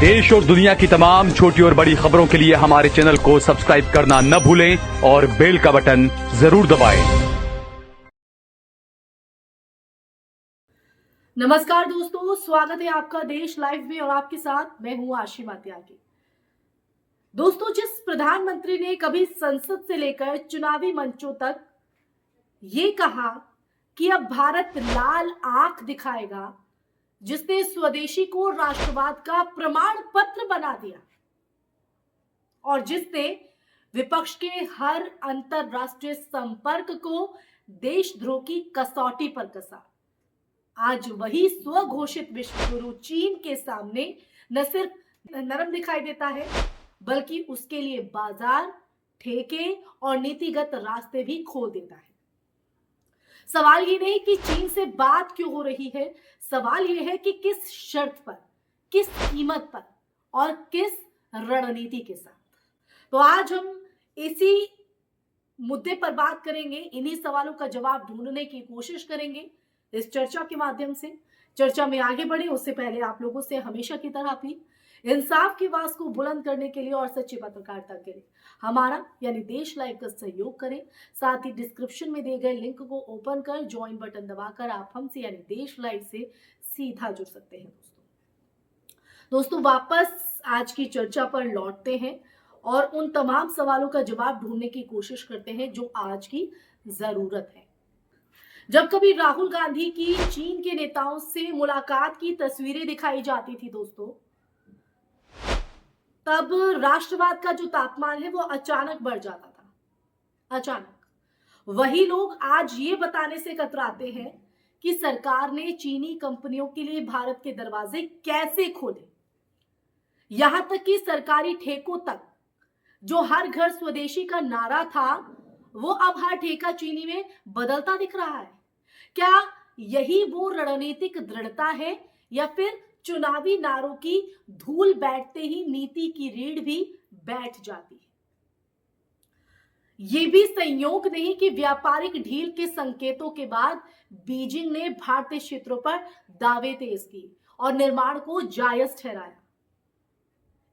देश और दुनिया की तमाम छोटी और बड़ी खबरों के लिए हमारे चैनल को सब्सक्राइब करना न भूलें और बेल का बटन जरूर दबाएं। नमस्कार दोस्तों, स्वागत है आपका देश लाइव में और आपके साथ मैं हूं आशिमा त्यागी। दोस्तों, जिस प्रधानमंत्री ने कभी संसद से लेकर चुनावी मंचों तक ये कहा कि अब भारत लाल आंख दिखाएगा, जिसने स्वदेशी को राष्ट्रवाद का प्रमाण पत्र बना दिया और जिसने विपक्ष के हर अंतरराष्ट्रीय संपर्क को देशद्रोह की कसौटी पर कसा, आज वही स्वघोषित विश्व गुरु चीन के सामने न सिर्फ नरम दिखाई देता है, बल्कि उसके लिए बाजार, ठेके और नीतिगत रास्ते भी खोल देता है। सवाल ये नहीं कि चीन से बात क्यों हो रही है, सवाल ये है कि किस शर्त पर, किस कीमत पर और किस रणनीति के साथ। तो आज हम इसी मुद्दे पर बात करेंगे, इन्हीं सवालों का जवाब ढूंढने की कोशिश करेंगे इस चर्चा के माध्यम से। चर्चा में आगे बढ़े उससे पहले आप लोगों से हमेशा की तरह अपील, इंसाफ की आवाज को बुलंद करने के लिए और सच्ची पत्रकारिता के लिए हमारा यानी देश लाइव का सहयोग करें। साथ ही डिस्क्रिप्शन में दिए गए लिंक को ओपन कर ज्वाइन बटन दबाकर आप हमसे यानी देश लाइव से सीधा जुड़ सकते हैं। दोस्तों वापस आज की चर्चा पर लौटते हैं और उन तमाम सवालों का जवाब ढूंढने की कोशिश करते हैं जो आज की जरूरत है। जब कभी राहुल गांधी की चीन के नेताओं से मुलाकात की तस्वीरें दिखाई जाती थी दोस्तों, तब राष्ट्रवाद का जो तापमान है वो अचानक बढ़ जाता था। अचानक वही लोग आज ये बताने से कतराते हैं कि सरकार ने चीनी कंपनियों के लिए भारत के दरवाजे कैसे खोले। यहां तक कि सरकारी ठेकों तक जो हर घर स्वदेशी का नारा था, वो अब हर ठेका चीनी में बदलता दिख रहा है। क्या यही वो रणनीतिक दृढ़ता है या फिर चुनावी नारों की धूल बैठते ही नीति की रीढ़ भी बैठ जाती है? यह भी संयोग नहीं कि व्यापारिक ढील के संकेतों के बाद बीजिंग ने भारतीय क्षेत्रों पर दावे तेज किए और निर्माण को जायज ठहराया।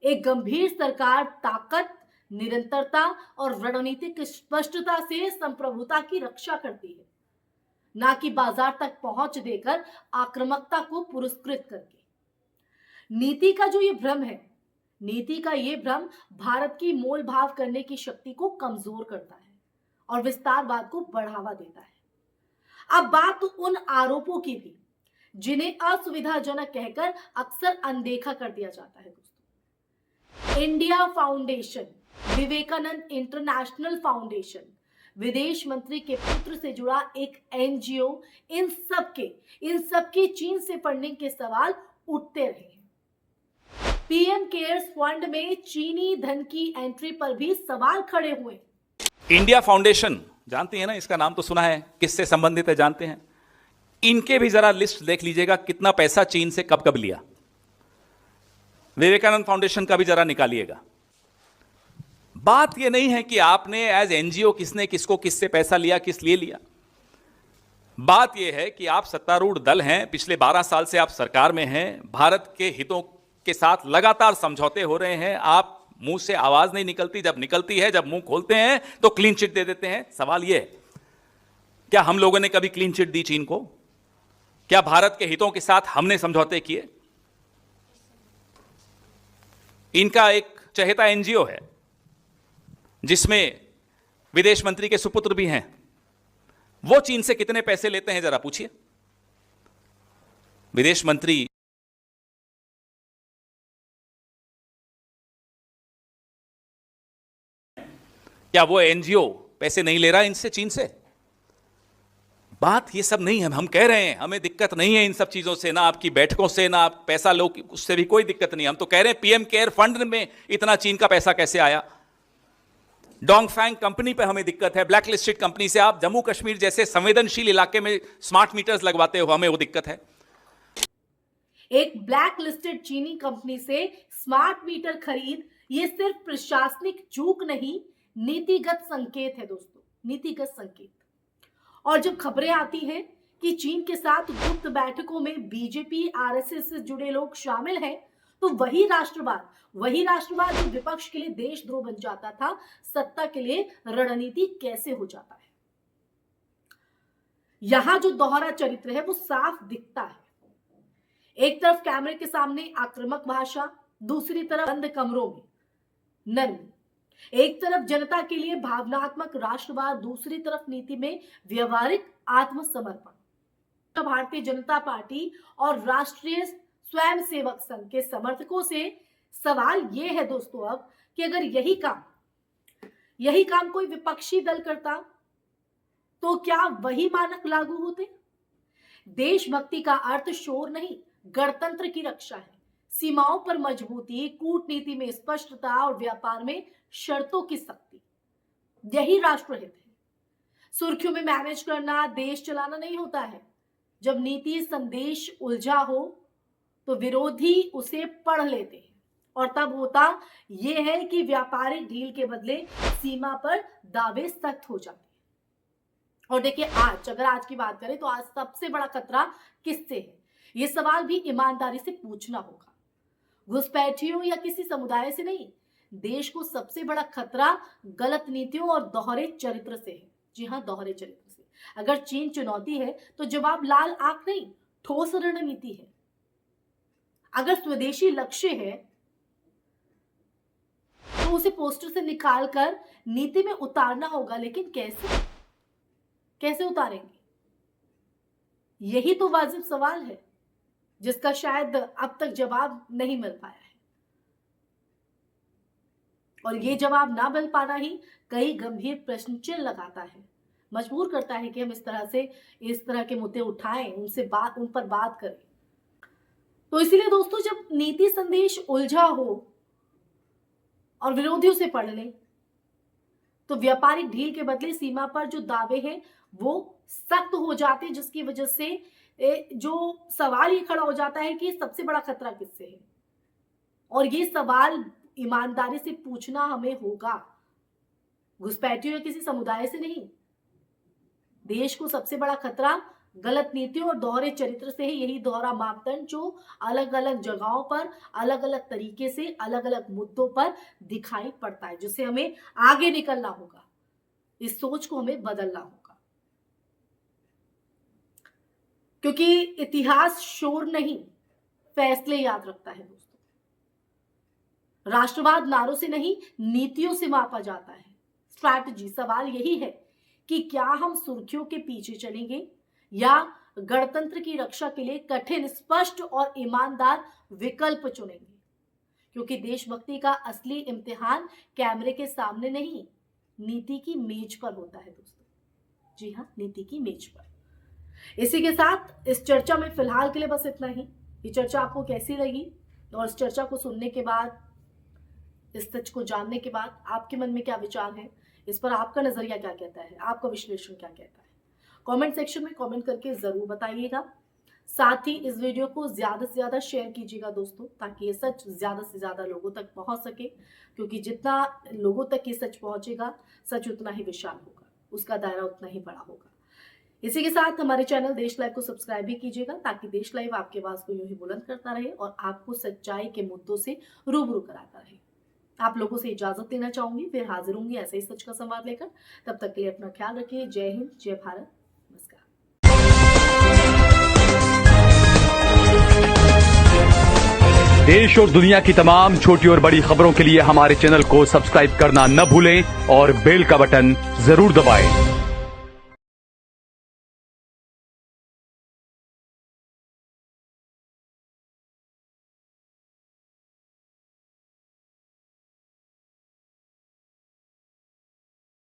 एक गंभीर सरकार ताकत, निरंतरता और रणनीतिक स्पष्टता से संप्रभुता की रक्षा करती है, ना कि बाजार तक पहुंच देकर आक्रामकता को पुरस्कृत करके। नीति का जो ये भ्रम है, नीति का ये भ्रम भारत की मोल भाव करने की शक्ति को कमजोर करता है और विस्तारवाद को बढ़ावा देता है। अब बात उन आरोपों की भी जिन्हें असुविधाजनक कहकर अक्सर अनदेखा कर दिया जाता है दोस्तों। India Foundation, Vivekananda International Foundation, विदेश मंत्री के पुत्र से जुड़ा एक एनजीओ, इन सबके चीन से फंडिंग के सवाल उठते रहे। पीएम केयर्स फंड में चीनी धन की एंट्री पर भी सवाल खड़े हुए। इंडिया फाउंडेशन जानती है ना, इसका नाम तो सुना है, किससे संबंधित है जानते हैं? इनके भी जरा लिस्ट देख लीजिएगा, कितना पैसा चीन से कब कब लिया। विवेकानंद फाउंडेशन का भी जरा निकालिएगा। बात यह नहीं है कि आपने एज एनजीओ किसने किसको किससे पैसा लिया, किस लिए लिया। बात यह है कि आप सत्तारूढ़ दल हैं, पिछले 12 साल से आप सरकार में हैं, भारत के हितों के साथ लगातार समझौते हो रहे हैं। आप मुंह से आवाज नहीं निकलती, जब निकलती है, जब मुंह खोलते हैं तो क्लीन चिट दे देते हैं। सवाल यह है, क्या हम लोगों ने कभी क्लीन चिट दी चीन को? क्या भारत के हितों के साथ हमने समझौते किए? इनका एक चहेता एनजीओ है जिसमें विदेश मंत्री के सुपुत्र भी हैं। वो चीन से कितने पैसे लेते हैं जरा पूछिए। विदेश मंत्री क्या वो एनजीओ पैसे नहीं ले रहा इनसे, चीन से? बात ये सब नहीं है। हम कह रहे हैं हमें दिक्कत नहीं है इन सब चीजों से, ना आपकी बैठकों से, ना आप पैसा लो, उससे भी कोई दिक्कत नहीं। हम तो कह रहे हैं पीएम केयर फंड में इतना चीन का पैसा कैसे आया। डोंगफैंग कंपनी पे हमें दिक्कत है, ब्लैक लिस्टेड कंपनी से आप जम्मू कश्मीर जैसे संवेदनशील इलाके में स्मार्ट मीटर्स लगवाते हो, हमें वो दिक्कत है। एक ब्लैक लिस्टेड चीनी कंपनी से स्मार्ट मीटर खरीद, ये सिर्फ प्रशासनिक चूक नहीं, नीतिगत संकेत है दोस्तों, नीतिगत संकेत। और जब खबरें आती हैं कि चीन के साथ गुप्त बैठकों में बीजेपी, आरएसएस से जुड़े लोग शामिल हैं, तो वही राष्ट्रवाद जो विपक्ष के लिए देशद्रोह बन जाता था, सत्ता के लिए रणनीति कैसे हो जाता है। यहां जो दोहरा चरित्र है वो साफ दिखता है। एक तरफ कैमरे के सामने आक्रामक भाषा, दूसरी तरफ बंद कमरों में नरमी। एक तरफ जनता के लिए भावनात्मक राष्ट्रवाद, दूसरी तरफ नीति में व्यवहारिक आत्मसमर्पण। भारतीय जनता पार्टी और राष्ट्रीय स्वयंसेवक संघ के समर्थकों से सवाल यह है दोस्तों अब कि अगर यही काम कोई विपक्षी दल करता तो क्या वही मानक लागू होते? देशभक्ति का अर्थ शोर नहीं, गणतंत्र की रक्षा है। सीमाओं पर मजबूती, कूटनीति में स्पष्टता और व्यापार में शर्तों की सख्ती, यही राष्ट्रहित है। सुर्खियों में मैनेज करना, देश चलाना नहीं होता है। जब नीति संदेश उलझा हो तो विरोधी उसे पढ़ लेते हैं और तब होता यह है कि व्यापारिक ढील के बदले सीमा पर दावे सख्त हो जाते हैं। और देखिए अगर आज की बात करें तो आज सबसे बड़ा खतरा किससे है, यह सवाल भी ईमानदारी से पूछना होगा। घुसपैठियों या किसी समुदाय से नहीं, देश को सबसे बड़ा खतरा गलत नीतियों और दोहरे चरित्र से है। जी हां, दोहरे चरित्र से। अगर चीन चुनौती है तो जवाब लाल आंख नहीं, ठोस रणनीति है। अगर स्वदेशी लक्ष्य है तो उसे पोस्टर से निकालकर नीति में उतारना होगा, लेकिन कैसे उतारेंगे? यही तो वाजिब सवाल है जिसका शायद अब तक जवाब नहीं मिल पाया है। और ये जवाब ना मिल पाना ही कई गंभीर प्रश्न चिन्ह लगाता है, मजबूर करता है कि हम इस तरह के मुद्दे उठाएं, उन पर बात करें। तो इसीलिए दोस्तों, जब नीति संदेश उलझा हो और विरोधियों से पढ़ लें तो व्यापारिक ढील के बदले सीमा पर जो दावे हैं वो सख्त हो जाते हैं, जिसकी वजह से जो सवाल ये खड़ा हो जाता है कि सबसे बड़ा खतरा किससे है। और ये सवाल ईमानदारी से पूछना हमें होगा, घुसपैठियों या किसी समुदाय से नहीं। देश को सबसे बड़ा खतरा गलत नीतियों और दोहरे चरित्र से है। यही दोहरा मापदंड जो अलग अलग जगहों पर अलग अलग तरीके से अलग अलग मुद्दों पर दिखाई पड़ता है, जिससे हमें आगे निकलना होगा। इस सोच को हमें बदलना होगा, क्योंकि इतिहास शोर नहीं, फैसले याद रखता है दोस्तों। राष्ट्रवाद नारों से नहीं, नीतियों से मापा जाता है। स्ट्रैटेजी, सवाल यही है कि क्या हम सुर्खियों के पीछे चलेंगे या गणतंत्र की रक्षा के लिए कठिन, स्पष्ट और ईमानदार विकल्प चुनेंगे। क्योंकि देशभक्ति का असली इम्तिहान कैमरे के सामने नहीं, नीति की मेज पर होता है दोस्तों। जी हाँ, नीति की मेज पर। इसी के साथ इस चर्चा में फिलहाल के लिए बस इतना ही। ये चर्चा आपको कैसी लगी और इस चर्चा को सुनने के बाद, इस सच को जानने के बाद आपके मन में क्या विचार है, इस पर आपका नजरिया क्या कहता है, आपका विश्लेषण क्या कहता है, कमेंट सेक्शन में कमेंट करके जरूर बताइएगा। साथ ही इस वीडियो को ज्यादा से ज्यादा शेयर कीजिएगा दोस्तों, ताकि ये सच ज्यादा से ज्यादा लोगों तक पहुंच सके। क्योंकि जितना लोगों तक ये सच पहुंचेगा, सच उतना ही विशाल होगा, उसका दायरा उतना ही बड़ा होगा। इसी के साथ हमारे चैनल देश लाइव को सब्सक्राइब भी कीजिएगा, ताकि देश लाइव आपके आवाज को यूं ही बुलंद करता रहे और आपको सच्चाई के मुद्दों से रूबरू कराता रहे। आप लोगों से इजाजत लेना चाहूंगी, फिर हाजिर होंगी ऐसे ही सच का संवाद लेकर। तब तक के लिए अपना ख्याल रखिए। जय हिंद, जय भारत, नमस्कार। देश और दुनिया की तमाम छोटी और बड़ी खबरों के लिए हमारे चैनल को सब्सक्राइब करना न भूलें और बेल का बटन जरूर दबाएं।